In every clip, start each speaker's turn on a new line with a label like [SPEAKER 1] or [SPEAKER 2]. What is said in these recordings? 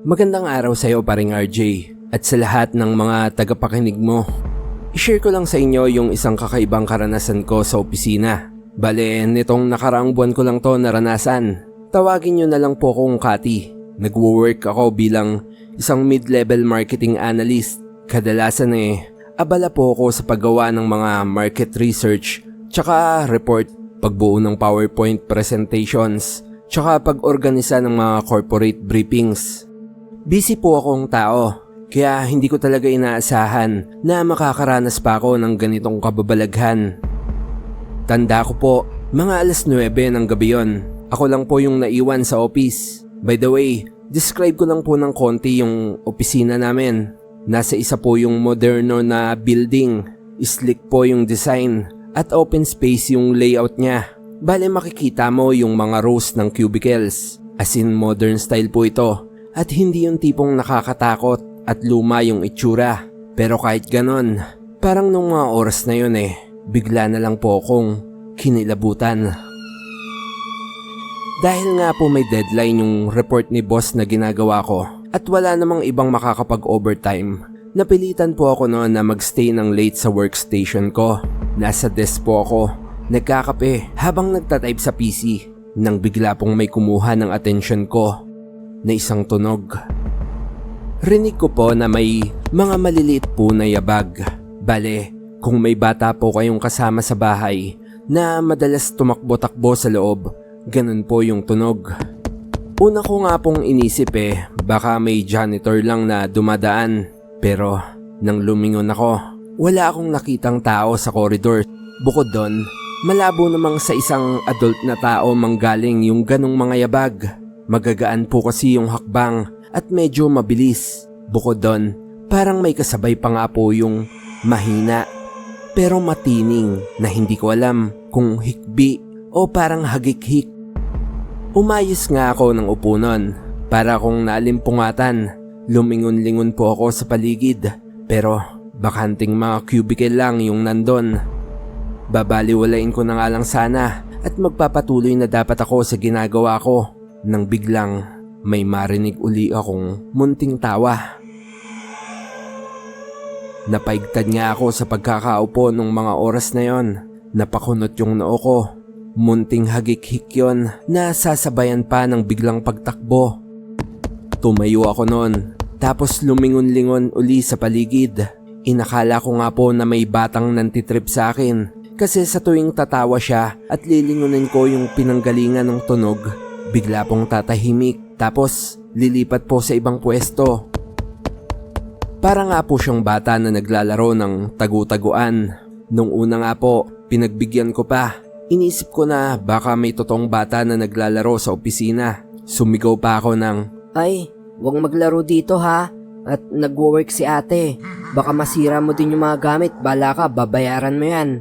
[SPEAKER 1] Magandang araw sa iyo, paring RJ, at sa lahat ng mga tagapakinig mo. I-share ko lang sa inyo yung isang kakaibang karanasan ko sa opisina. Bale, nitong nakaraang buwan ko lang to naranasan. Tawagin nyo na lang po akong Kati. Nagwo-work ako bilang isang mid-level marketing analyst. Kadalasan abala po ako sa paggawa ng mga market research, tsaka report, pagbuo ng PowerPoint presentations, tsaka pag-organisa ng mga corporate briefings. Busy po akong tao, kaya hindi ko talaga inaasahan na makakaranas pa ako ng ganitong kababalaghan. Tanda ko po, mga 9:00 ng gabi yon. Ako lang po yung naiwan sa office. By the way, describe ko lang po ng konti yung opisina namin. Nasa isa po yung moderno na building, sleek po yung design, at open space yung layout niya. Bale makikita mo yung mga rows ng cubicles, as in modern style po ito. At hindi yung tipong nakakatakot at luma yung itsura. Pero kahit ganon, parang nung mga oras na yun bigla na lang po akong kinilabutan. Dahil nga po may deadline yung report ni boss na ginagawa ko at wala namang ibang makakapag-overtime, napilitan po ako noon na magstay ng late sa workstation ko. Nasa desk po ako, nagkakape habang nagtatype sa PC nang bigla pong may kumuha ng atensyon ko na isang tunog. Rinig ko po na may mga maliliit po na yabag. Bale, kung may bata po kayong kasama sa bahay na madalas tumakbo-takbo sa loob, ganun po yung tunog. Una ko nga pong inisip baka may janitor lang na dumadaan. Pero nang lumingon ako, wala akong nakitang tao sa koridor. Bukod doon, malabo namang sa isang adult na tao manggaling yung ganong mga yabag. Magagaan po kasi yung hakbang at medyo mabilis. Bukod doon, parang may kasabay pa nga po yung mahina pero matining na hindi ko alam kung hikbi o parang hagik-hik. Umayos nga ako ng upo nun para kung nalimpungatan. Lumingon-lingon po ako sa paligid pero bakanting mga cubicle lang yung nandun. Babaliwalain ko na nga lang sana at magpapatuloy na dapat ako sa ginagawa ko. Nang biglang may marinig uli akong munting tawa. Napaigtad nga ako sa pagkakaupo nung mga oras na yon. Napakunot yung noo ko. Munting hagik-hik yon na sasabayan pa ng biglang pagtakbo. Tumayo ako noon, tapos lumingon-lingon uli sa paligid. Inakala ko nga po na may batang nantitrip sa akin kasi sa tuwing tatawa siya at lilingunin ko yung pinanggalingan ng tunog, bigla pong tatahimik tapos lilipat po sa ibang pwesto. Para nga po siyang bata na naglalaro ng tagu-taguan. Nung una nga po, pinagbigyan ko pa. Inisip ko na baka may totoong bata na naglalaro sa opisina. Sumigaw pa ako ng,
[SPEAKER 2] "Ay, huwag maglaro dito ha. At nagwo-work si ate. Baka masira mo din yung mga gamit. Bala ka, babayaran mo yan."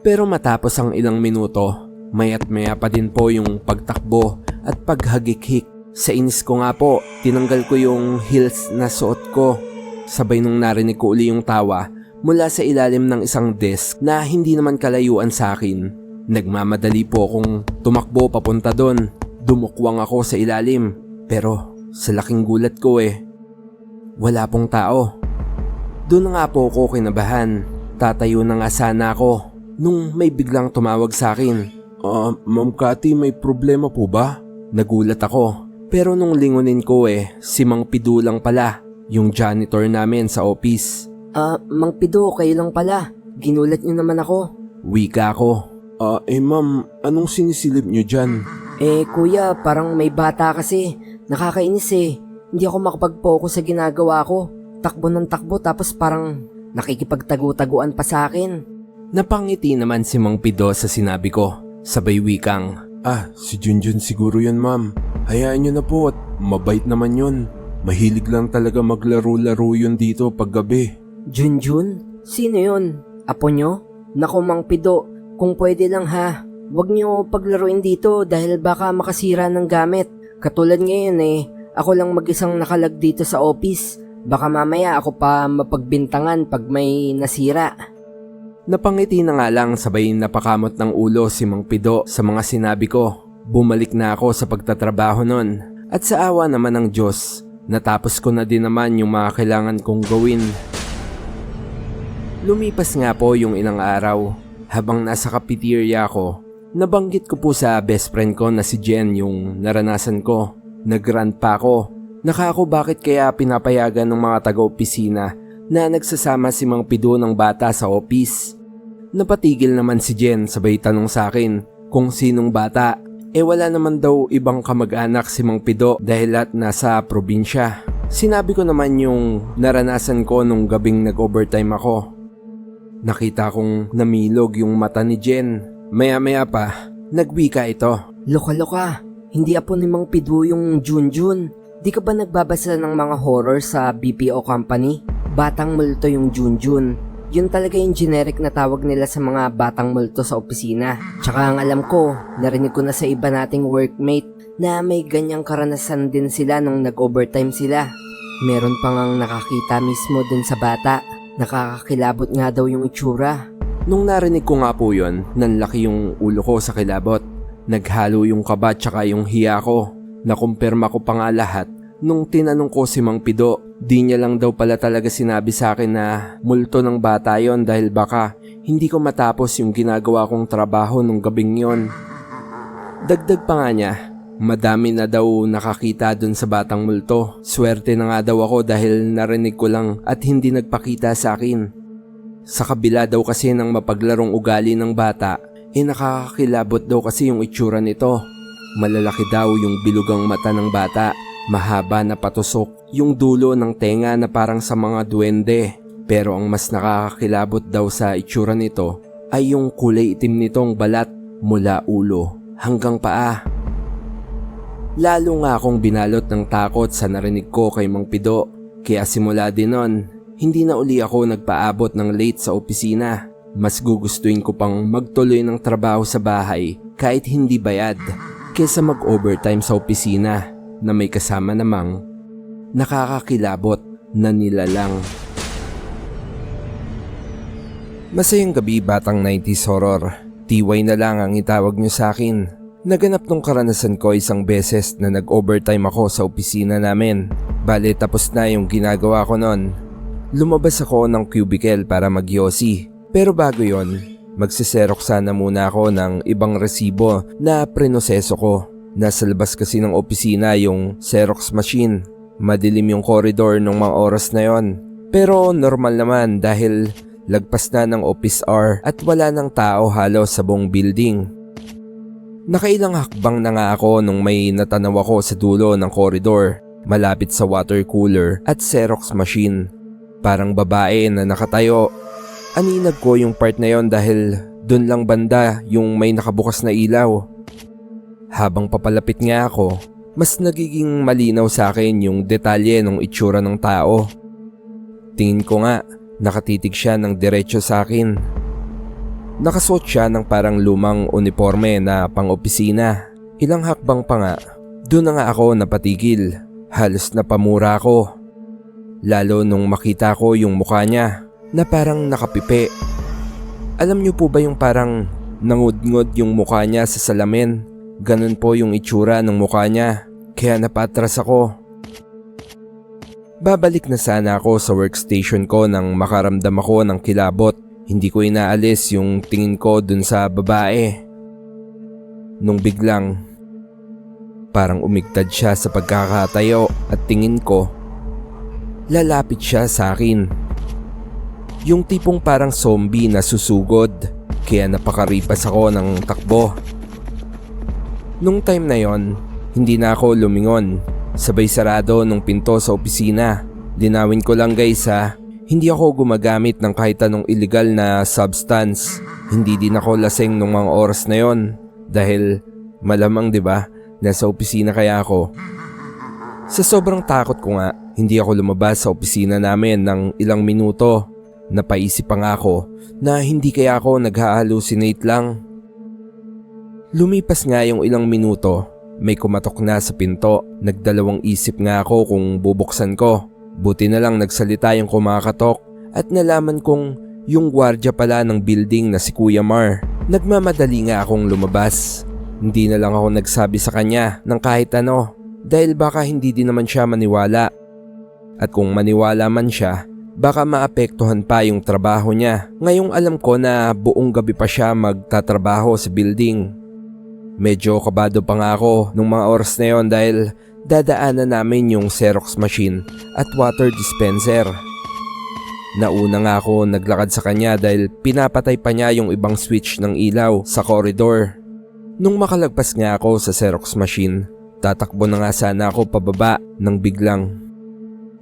[SPEAKER 1] Pero matapos ang ilang minuto, maya't maya pa din po yung pagtakbo at paghagik-hik. Sa inis ko nga po, tinanggal ko yung heels na suot ko. Sabay nung narinig ko uli yung tawa mula sa ilalim ng isang desk na hindi naman kalayuan sa akin. Nagmamadali po akong tumakbo papunta doon. Dumukwang ako sa ilalim. Pero sa laking gulat ko wala pong tao. Doon nga po ako kinabahan. Tatayo na nga sana ako nung may biglang tumawag sa akin. Ma'am Kati, may problema po ba? Nagulat ako. Pero nung lingunin ko si Mang Pido lang pala, yung janitor namin sa office.
[SPEAKER 2] Mang Pido, kayo lang pala. Ginulat niyo naman ako.
[SPEAKER 1] Wika ko. Ma'am, anong sinisilip niyo dyan?
[SPEAKER 2] Kuya, parang may bata kasi. Nakakainis Hindi ako makapag-focus sa ginagawa ko. Takbo ng takbo tapos parang nakikipagtagu-taguan pa sa akin.
[SPEAKER 1] Napangiti naman si Mang Pido sa sinabi ko. Sabay wikang, si Junjun siguro yun ma'am. Hayaan nyo na po at mabait naman yun. Mahilig lang talaga maglaro-laro yun dito pag gabi.
[SPEAKER 2] Junjun? Sino yun? Apo nyo? Naku Mang Pido, kung pwede lang ha. Huwag nyo paglaruin dito dahil baka makasira ng gamit. Katulad ngayon ako lang mag-isang nakalag dito sa office. Baka mamaya ako pa mapagbintangan pag may nasira.
[SPEAKER 1] Napangiti na nga lang sabay napakamot ng ulo si Mang Pido sa mga sinabi ko. Bumalik na ako sa pagtatrabaho nun. At sa awa naman ng Diyos, Natapos ko na din naman yung mga kailangan kong gawin. Lumipas nga po yung ilang araw. Habang nasa cafeteria ko, nabanggit ko po sa best friend ko na si Jen yung naranasan ko. Nag-rant pa ako. Nakako bakit kaya pinapayagan ng mga taga-opisina na nagsasama si Mang Pido ng bata sa office. Napatigil naman si Jen sabay tanong sa akin kung sinong bata. Wala naman daw ibang kamag-anak si Mang Pido dahil at nasa probinsya. Sinabi ko naman yung naranasan ko nung gabing nag-overtime ako. Nakita kong namilog yung mata ni Jen. Maya-maya pa, nagwika ito.
[SPEAKER 2] Loka-loka, hindi apo ni Mang Pido yung Junjun. Di ka ba nagbabasa ng mga horror sa BPO company? Batang multo yung Junjun. Yun talaga yung generic na tawag nila sa mga batang multo sa opisina. Tsaka ang alam ko, narinig ko na sa iba nating workmate na may ganyang karanasan din sila nung nag-overtime sila. Meron pa ngang nakakita mismo dun sa bata. Nakakakilabot nga daw yung itsura.
[SPEAKER 1] Nung narinig ko nga po yun, nanlaki yung ulo ko sa kilabot. Naghalo yung kaba tsaka yung hiya ko. Nakumpirma ko pa nga lahat nung tinanong ko si Mang Pido. Di niya lang daw pala talaga sinabi sa akin na multo ng bata yon dahil baka hindi ko matapos yung ginagawa kong trabaho nung gabing yon. Dagdag pa nga niya, madami na daw nakakita dun sa batang multo. Swerte na nga daw ako dahil narinig ko lang at hindi nagpakita sa akin. Sa kabila daw kasi ng mapaglarong ugali ng bata, nakakakilabot daw kasi yung itsura nito. Malalaki daw yung bilugang mata ng bata. Mahaba na patusok yung dulo ng tenga na parang sa mga duwende. Pero ang mas nakakakilabot daw sa itsura nito ay yung kulay itim nitong balat mula ulo hanggang paa. Lalo nga akong binalot ng takot sa narinig ko kay Mang Pido. Kaya simula din nun, hindi na uli ako nagpaabot ng late sa opisina. Mas gugustuhin ko pang magtuloy ng trabaho sa bahay kahit hindi bayad kaysa mag-overtime sa opisina na may kasama namang nakakakilabot na nilalang. Masayang gabi batang 90s horror. TY na lang ang itawag nyo sa akin. Naganap nung karanasan ko isang beses na nag-overtime ako sa opisina namin. Bale tapos na yung ginagawa ko nun. Lumabas ako ng cubicle para mag-yosi. Pero bago yon, magsiserok sana muna ako ng ibang resibo na prinoseso ko. Nasa labas kasi ng opisina yung Xerox machine. Madilim yung corridor ng mga oras na yon. Pero normal naman dahil lagpas na ng office hour at wala ng tao halos sa buong building. Nakailang hakbang na nga ako nung may natanaw ako sa dulo ng corridor malapit sa water cooler at Xerox machine. Parang babae na nakatayo. Aninag ko yung part na yon dahil dun lang banda yung may nakabukas na ilaw. Habang papalapit nga ako, mas nagiging malinaw sa akin yung detalye ng itsura ng tao. Tingin ko nga, nakatitig siya ng diretso sa akin. Nakasuot siya ng parang lumang uniforme na pang-opisina. Ilang hakbang pa nga, doon na nga ako napatigil. Halos napamura ako. Lalo nung makita ko yung mukha niya na parang nakapipi. Alam niyo po ba yung parang nangudngod yung mukha niya sa salamin? Ganun po yung itsura ng mukha niya, kaya napatras ako. Babalik na sana ako sa workstation ko nang makaramdam ako ng kilabot. Hindi ko inaalis yung tingin ko dun sa babae. Nung biglang, parang umigtad siya sa pagkakatayo at tingin ko, lalapit siya sa akin. Yung tipong parang zombie na susugod, kaya napakaripas ako ng takbo. Nung time na yon, hindi na ako lumingon. Sabay sarado nung pinto sa opisina. Linawin ko lang guys ha, hindi ako gumagamit ng kahit anong illegal na substance. Hindi din ako laseng nung mga oras na yon. Dahil malamang 'di ba, nasa opisina kaya ako. Sa sobrang takot ko nga, hindi ako lumabas sa opisina namin ng ilang minuto. Napaisip pa nga ako na hindi kaya ako nagha-hallucinate lang. Lumipas nga yung ilang minuto, may kumatok na sa pinto. Nagdalawang isip nga ako kung bubuksan ko. Buti na lang nagsalita yung kumakatok at nalaman kong yung gwardiya pala ng building na si Kuya Mar. Nagmamadali nga akong lumabas. Hindi na lang ako nagsabi sa kanya ng kahit ano. dahil baka hindi din naman siya maniwala. At kung maniwala man siya, baka maapektuhan pa yung trabaho niya. Ngayong alam ko na buong gabi pa siya magtatrabaho sa building. Medyo kabado pa nga ako nung mga oras na yon dahil dadaanan namin yung Xerox machine at water dispenser. Nauna nga ako naglakad sa kanya dahil pinapatay pa niya yung ibang switch ng ilaw sa corridor. Nung makalagpas nga ako sa Xerox machine, tatakbo na nga sana ako pababa nang biglang,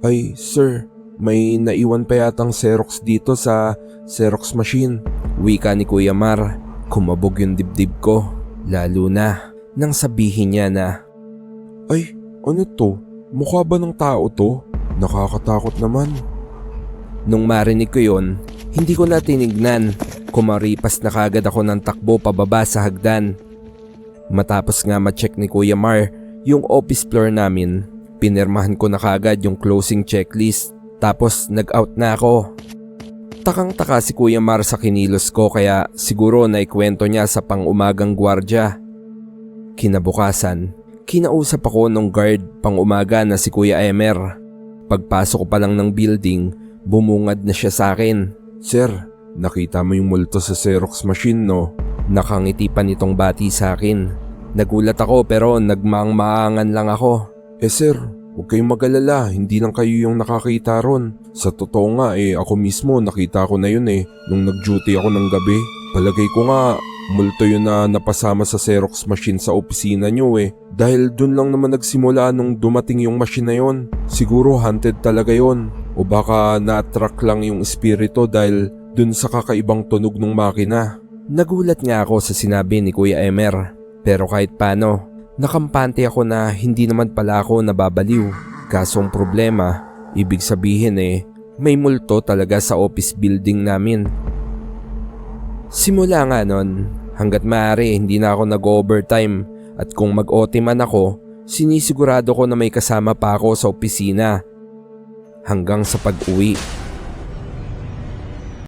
[SPEAKER 1] "Ay, sir, may naiwan pa yatang Xerox dito sa Xerox machine." Wika ni Kuya Mar. Kumabog yung dibdib ko, lalo na nang sabihin niya na, "Ay, ano to? Mukha ba ng tao to? Nakakatakot naman." Nung marinig ko yon, hindi ko na tinignan. Kumaripas na kagad ako ng takbo pababa sa hagdan. Matapos nga ma-check ni Kuya Mar yung office floor namin, pinirmahan ko na kagad yung closing checklist tapos nag-out na ako. Takang-taka si Kuya Mar sa kinilos ko kaya siguro naikwento niya sa pang-umagang gwardya. Kinabukasan, kinausap ako nung guard pang-umaga na si Kuya Emer. Pagpasok ko pa lang ng building, bumungad na siya sa akin. "Sir, nakita mo yung multo sa Xerox machine, no?" Nakangiti pa nitong bati sa akin. Nagulat ako pero nagmaang-maangan lang ako. Sir, huwag kayong mag-alala, hindi lang kayo yung nakakita ron. Sa totoo nga ako mismo nakita ko na yun nung nag-duty ako ng gabi. Palagay ko nga, multo yun na napasama sa Xerox machine sa opisina nyo Dahil dun lang naman nagsimula nung dumating yung machine na yun. Siguro haunted talaga yun. O baka na-attract lang yung espiritu dahil dun sa kakaibang tunog ng makina. Nagulat nga ako sa sinabi ni Kuya Emer. Pero kahit paano, nakampante ako na hindi naman pala ako nababaliw. Kasong problema, ibig sabihin may multo talaga sa office building namin. Simula nga nun, hanggat maaari hindi na ako nag-overtime at kung mag-OT man ako, sinisigurado ko na may kasama pa ako sa opisina. Hanggang sa pag-uwi.